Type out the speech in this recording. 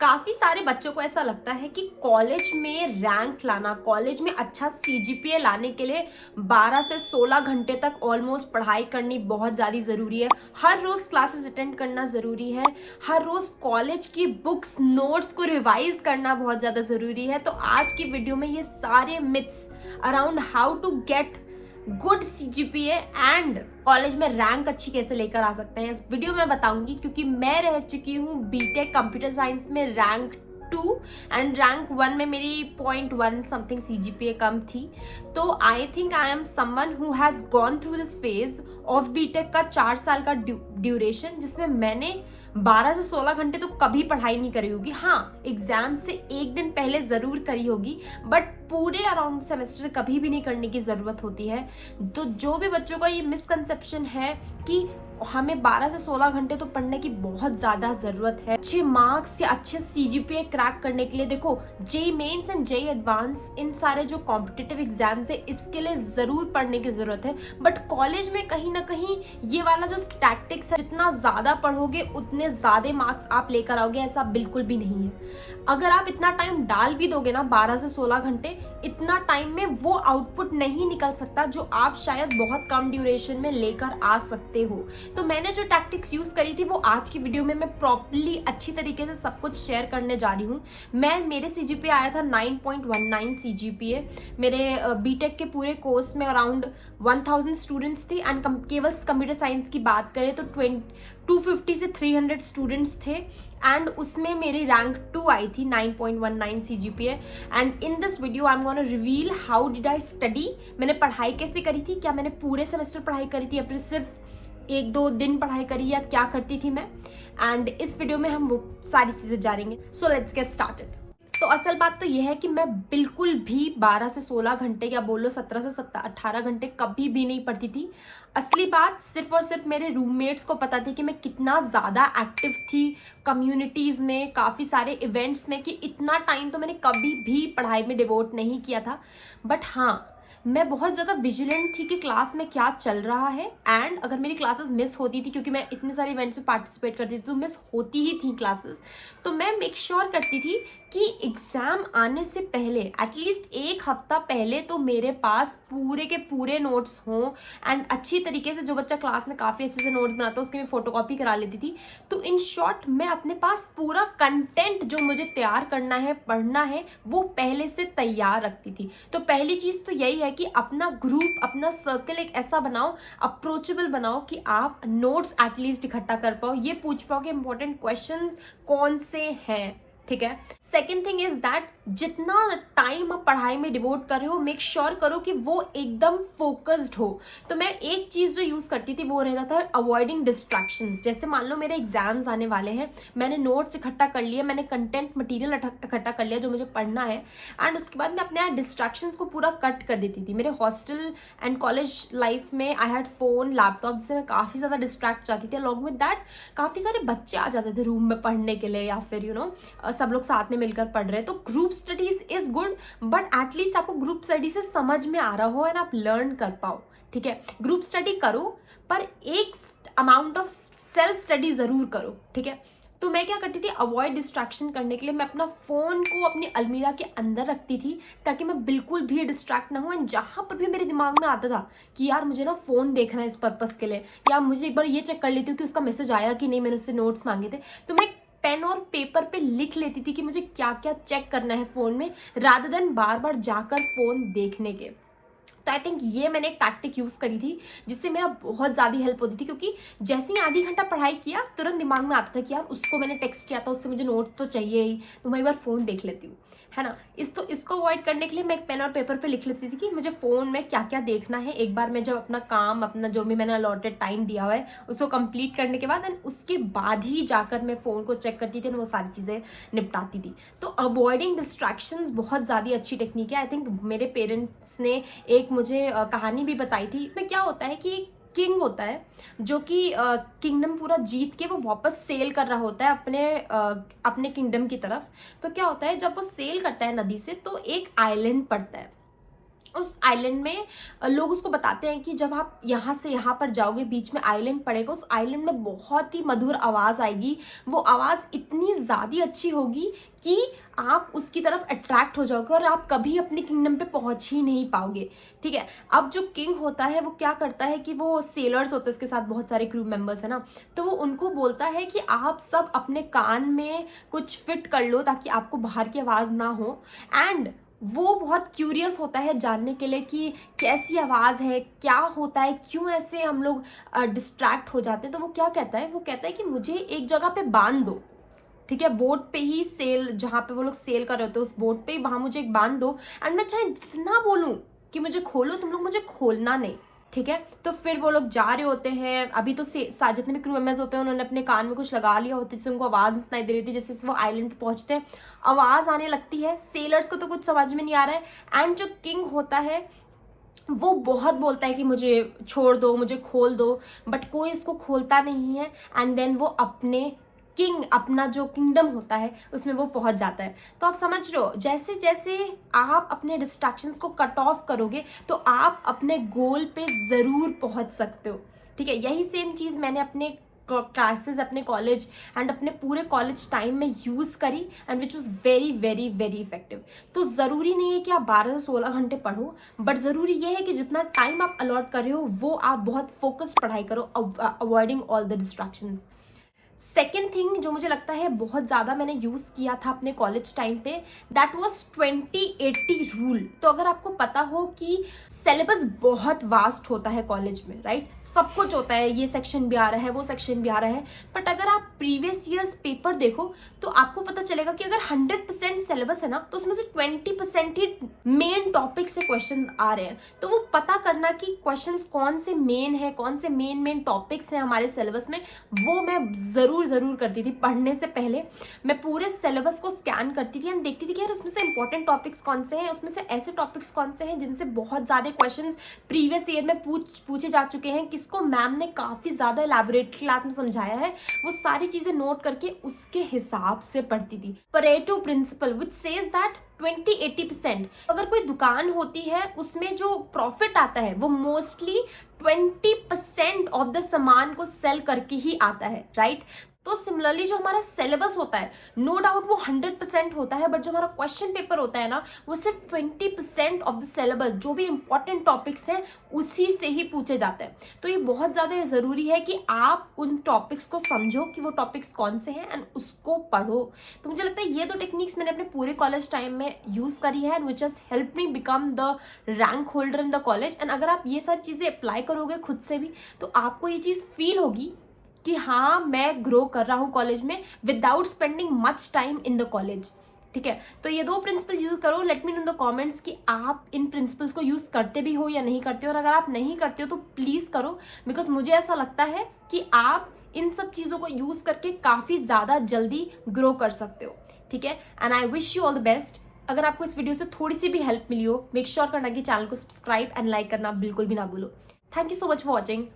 काफ़ी सारे बच्चों को ऐसा लगता है कि कॉलेज में रैंक लाना, कॉलेज में अच्छा सीजीपीए लाने के लिए 12 से 16 घंटे तक ऑलमोस्ट पढ़ाई करनी बहुत ज़्यादा ज़रूरी है। हर रोज़ क्लासेस अटेंड करना ज़रूरी है। हर रोज़ कॉलेज की बुक्स, नोट्स को रिवाइज करना बहुत ज़्यादा ज़रूरी है। तो आज की वीडियो में ये सारे myths around how to get good CGPA and college में रैंक अच्छी कैसे लेकर आ सकते हैं इस वीडियो में बताऊंगी, क्योंकि मैं रह चुकी हूँ बीटेक कंप्यूटर साइंस में रैंक 2 एंड रैंक 1 में मेरी 0.1 समथिंग सीजीपीए कम थी। तो I think I am someone who has gone through this phase of BTech का 4 साल का ड्यूरेशन, जिसमें मैंने 12 से 16 घंटे तो कभी पढ़ाई नहीं करी होगी। हाँ, एग्जाम से एक दिन पहले ज़रूर करी होगी, बट पूरे अराउंड सेमेस्टर कभी भी नहीं करने की ज़रूरत होती है। तो जो भी बच्चों का ये मिसकंसेप्शन है कि हमें 12 से 16 घंटे तो पढ़ने की बहुत ज़्यादा ज़रूरत है अच्छे मार्क्स या अच्छे सीजीपीए क्रैक करने के लिए, देखो JEE Mains and JEE Advance, इन सारे जो कॉम्पिटिटिव एग्जाम्स है इसके लिए ज़रूर पढ़ने की ज़रूरत है। बट कॉलेज में कहीं ना कहीं ये वाला जो टैक्टिक्स है, जितना ज़्यादा पढ़ोगे उतने ज़्यादा मार्क्स आप लेकर आओगे, ऐसा बिल्कुल भी नहीं है। अगर आप इतना टाइम डाल भी दोगे ना, 12 से 16 घंटे, इतना टाइम में वो आउटपुट नहीं निकल सकता जो आप शायद बहुत कम ड्यूरेशन में लेकर आ सकते हो। तो मैंने जो टैक्टिक्स यूज करी थी वो आज की वीडियो में मैं प्रॉपर्ली अच्छी तरीके से सब कुछ शेयर करने जा रही हूँ। मेरे सीजीपीए आया था 9.19 सीजीपीए। मेरे बीटेक के पूरे कोर्स में अराउंड 1000 स्टूडेंट्स थे एंड केवल कंप्यूटर साइंस की बात करें तो 250 से 300 स्टूडेंट्स थे एंड उसमें मेरी रैंक 2 आई थी 9.19 CGPA. And in this video I am gonna reveal how did I study, मैंने पढ़ाई कैसे करी थी, क्या मैंने पूरे सेमेस्टर पढ़ाई करी थी या फिर सिर्फ एक दो दिन पढ़ाई करी, या क्या करती थी मैं। एंड इस वीडियो में हम वो सारी चीज़ें जानेंगे। So let's get started. तो असल बात तो यह है कि मैं बिल्कुल भी 12 से 16 घंटे या बोलो 17 से 18 घंटे कभी भी नहीं पढ़ती थी। असली बात सिर्फ और सिर्फ मेरे रूममेट्स को पता थी कि मैं कितना ज़्यादा एक्टिव थी कम्युनिटीज़ में, काफ़ी सारे इवेंट्स में, कि इतना टाइम तो मैंने कभी भी पढ़ाई में डिवोट नहीं किया था। बट हाँ, मैं बहुत ज़्यादा विजिलेंट थी कि क्लास में क्या चल रहा है, एंड अगर मेरी क्लासेस मिस होती थी, क्योंकि मैं इतने सारे इवेंट्स में पार्टिसिपेट करती थी तो मिस होती ही थी क्लासेस, तो मैं मेक श्योर करती थी कि एग्ज़ाम आने से पहले एटलीस्ट एक हफ्ता पहले तो मेरे पास पूरे के पूरे नोट्स हों। एंड अच्छी तरीके से, जो बच्चा क्लास में काफ़ी अच्छे से नोट्स बनाता है उसकी मैं फ़ोटोकॉपी करा लेती थी। तो इन शॉर्ट मैं अपने पास पूरा कंटेंट जो मुझे तैयार करना है, पढ़ना है, वो पहले से तैयार रखती थी। तो पहली चीज़ तो यही है कि अपना ग्रुप, अपना सर्कल एक ऐसा बनाओ, अप्रोचेबल बनाओ कि आप नोट्स एटलीस्ट इकट्ठा कर पाओ, ये पूछ पाओ कि इंपॉर्टेंट क्वेश्चंस कौन से हैं। ठीक है। सेकेंड थिंग इज दैट जितना टाइम आप पढ़ाई में डिवोट कर रहे हो, मेक श्योर करो कि वो एकदम फोकस्ड हो। तो मैं एक चीज़ जो यूज़ करती थी वो रहता था अवॉइडिंग डिस्ट्रैक्शंस। जैसे मान लो मेरे एग्जाम्स आने वाले हैं, मैंने नोट्स इकट्ठा कर लिए, मैंने कंटेंट मटेरियल इकट्ठा कर लिया जो मुझे पढ़ना है, एंड उसके बाद मैं अपने डिस्ट्रैक्शंस को पूरा कट कर देती थी। मेरे हॉस्टल एंड कॉलेज लाइफ में आई हैड फ़ोन, लैपटॉप, जिससे मैं काफ़ी ज़्यादा डिस्ट्रैक्ट जाती थी। अलॉन्ग विद दैट काफ़ी सारे बच्चे आ जाते थे रूम में पढ़ने के लिए, या फिर सब लोग साथ में मिलकर पढ़ रहे हैं। तो group studies is good, but at least आपको ग्रुप स्टडी से समझ में आ रहा हो एंड आप लर्न कर पाओ। ठीक है, ग्रुप स्टडी करो पर एक अमाउंट ऑफ सेल्फ स्टडी जरूर करो। ठीक है। तो मैं क्या करती थी, अवॉइड डिस्ट्रैक्शन करने के लिए मैं अपना फ़ोन को अपनी अलमीरा के अंदर रखती थी ताकि मैं बिल्कुल भी डिस्ट्रैक्ट ना हूँ। एंड जहाँ पर भी मेरे दिमाग में आता था कि यार मुझे ना फ़ोन देखना है इस पर्पज़ के लिए, या मुझे एक बार ये चेक कर लेती हूँ कि उसका मैसेज आया कि नहीं, मैंने उससे नोट्स मांगे थे, तो मैं पेन और पेपर पे लिख लेती थी कि मुझे क्या क्या चेक करना है फ़ोन में, रादर देन बार बार जाकर फ़ोन देखने के। तो आई थिंक ये मैंने एक टैक्टिक यूज़ करी थी जिससे मेरा बहुत ज़्यादा हेल्प होती थी, क्योंकि जैसे ही आधी घंटा पढ़ाई किया तुरंत दिमाग में आता था कि यार उसको मैंने टेक्स्ट किया था, उससे मुझे नोट तो चाहिए ही, तो मैं एक बार फ़ोन देख लेती हूँ, है ना। इसको अवॉइड करने के लिए मैं एक पेन और पेपर पे लिख लेती थी कि मुझे फ़ोन में क्या क्या देखना है। एक बार मैं जब अपना काम, अपना जो भी मैंने अलॉटेड टाइम दिया हुआ है उसको कंप्लीट करने के बाद, एंड उसके बाद ही जाकर मैं फ़ोन को चेक करती थी और वो सारी चीज़ें निपटाती थी। तो अवॉइडिंग डिस्ट्रैक्शंस बहुत ज़्यादा अच्छी टेक्निक है। आई थिंक मेरे पेरेंट्स ने एक मुझे कहानी भी बताई थी। में क्या होता है कि किंग होता है जो कि किंगडम पूरा जीत के वो वापस सेल कर रहा होता है अपने किंगडम की तरफ। तो क्या होता है, जब वो सेल करता है नदी से तो एक आइलैंड पड़ता है, उस आइलैंड में लोग उसको बताते हैं कि जब आप यहाँ से यहाँ पर जाओगे, बीच में आइलैंड पड़ेगा, उस आइलैंड में बहुत ही मधुर आवाज़ आएगी। वो आवाज़ इतनी ज़्यादा अच्छी होगी कि आप उसकी तरफ अट्रैक्ट हो जाओगे और आप कभी अपने किंगडम पे पहुँच ही नहीं पाओगे। ठीक है, अब जो किंग होता है वो क्या करता है कि वो सेलर्स होते हैं, उसके साथ बहुत सारे क्रू मेंबर्स हैं ना, तो वो उनको बोलता है कि आप सब अपने कान में कुछ फिट कर लो ताकि आपको बाहर की आवाज़ ना हो। एंड वो बहुत क्यूरियस होता है जानने के लिए कि कैसी आवाज़ है, क्या होता है, क्यों ऐसे हम लोग डिस्ट्रैक्ट हो जाते हैं। तो वो क्या कहता है, वो कहता है कि मुझे एक जगह पे बांध दो। ठीक है, बोट पे ही सेल, जहाँ पे वो लोग सेल कर रहे होते हैं उस बोट पे ही, वहाँ मुझे एक बांध दो एंड मैं चाहे जितना बोलूँ कि मुझे खोलो, तुम लोग मुझे खोलना नहीं। ठीक है, तो फिर वो लोग जा रहे होते हैं। अभी तो जितने भी क्रू मेंबर्स होते हैं उन्होंने अपने कान में कुछ लगा लिया होता है जिससे उनको आवाज़ सुनाई दे रही थी। जैसे वो आइलैंड पे पहुंचते हैं, आवाज़ आने लगती है, सेलर्स को तो कुछ समझ में नहीं आ रहा है। एंड जो किंग होता है वो बहुत बोलता है कि मुझे छोड़ दो, मुझे खोल दो, बट कोई इसको खोलता नहीं है। एंड देन वो अपना जो किंगडम होता है उसमें वो पहुंच जाता है। तो आप समझ रहे हो, जैसे जैसे आप अपने डिस्ट्रैक्शंस को कट ऑफ करोगे तो आप अपने गोल पे ज़रूर पहुंच सकते हो। ठीक है, यही सेम चीज़ मैंने अपने क्लासेस, अपने कॉलेज एंड अपने पूरे कॉलेज टाइम में यूज़ करी and which was very very very effective. तो ज़रूरी नहीं है कि आप 12 से 16 घंटे पढ़ो, बट ज़रूरी ये है कि जितना टाइम आप अलॉट कर रहे हो वो आप बहुत फोकस्ड पढ़ाई करो, avoiding all the distractions. Second thing जो मुझे लगता है बहुत ज़्यादा मैंने यूज़ किया था अपने कॉलेज टाइम पे, दैट वॉज 20-80 रूल। तो अगर आपको पता हो कि सिलेबस बहुत वास्ट होता है कॉलेज में, राइट, सब कुछ होता है, ये सेक्शन भी आ रहा है, वो सेक्शन भी आ रहा है, बट अगर आप प्रीवियस ईयर्स पेपर देखो तो आपको पता चलेगा कि अगर 100% सिलेबस है ना तो उसमें से 20% ही मेन टॉपिक से क्वेश्चंस आ रहे हैं। तो वो पता करना कि क्वेश्चंस कौन से मेन है, कौन से मेन टॉपिक्स हैं हमारे सिलेबस में, वो मैं ज़रूर करती थी। पढ़ने से पहले मैं पूरे सिलेबस को स्कैन करती थी एंड देखती थी कि यार उसमें से इंपॉर्टेंट टॉपिक्स कौन से हैं, उसमें से ऐसे टॉपिक्स कौन से हैं जिनसे बहुत ज़्यादा क्वेश्चंस प्रीवियस ईयर में पूछे जा चुके हैं, किसको मैम ने काफ़ी ज़्यादा एलैबोरेट क्लास में समझाया है, वो सारी चीज़ें नोट करके उसके हिसाब से पढ़ती थी। Pareto principal which says that 20-80%, अगर कोई दुकान होती है उसमें जो प्रॉफिट आता है वो मोस्टली 20% ऑफ द सामान को सेल करके ही आता है, राइट। तो सिमिलरली जो हमारा सिलेबस होता है, नो डाउट वो 100% होता है, बट जो हमारा क्वेश्चन पेपर होता है ना वो सिर्फ 20% ऑफ द सिलेबस, जो भी इंपॉर्टेंट टॉपिक्स हैं उसी से ही पूछे जाते हैं। तो ये बहुत ज़्यादा ज़रूरी है कि आप उन टॉपिक्स को समझो कि वो टॉपिक्स कौन से हैं एंड उसको पढ़ो। तो मुझे लगता है ये दो टेक्निक्स मैंने अपने पूरे कॉलेज टाइम में यूज़ करी है and which has help me become the rank holder in the college. And अगर आप ये सारी चीज़ें अप्लाई करोगे खुद से भी तो आपको ये चीज़ फील होगी कि हाँ मैं ग्रो कर रहा हूँ कॉलेज में without spending much time in the college. ठीक है, तो ये दो प्रिंसिपल यूज़ करो। Let me know in the comments कि आप इन प्रिंसिपल्स को यूज़ करते भी हो या नहीं करते हो, और अगर आप नहीं करते हो तो प्लीज़ करो, बिकॉज मुझे ऐसा लगता है कि आप इन सब चीज़ों को यूज़ करके काफ़ी ज़्यादा जल्दी ग्रो कर सकते हो। ठीक है, and I wish you all the best. अगर आपको इस वीडियो से थोड़ी सी भी हेल्प मिली हो, मेक श्योर करना कि चैनल को सब्सक्राइब एंड लाइक करना बिल्कुल भी ना भूलो। Thank you so much for watching.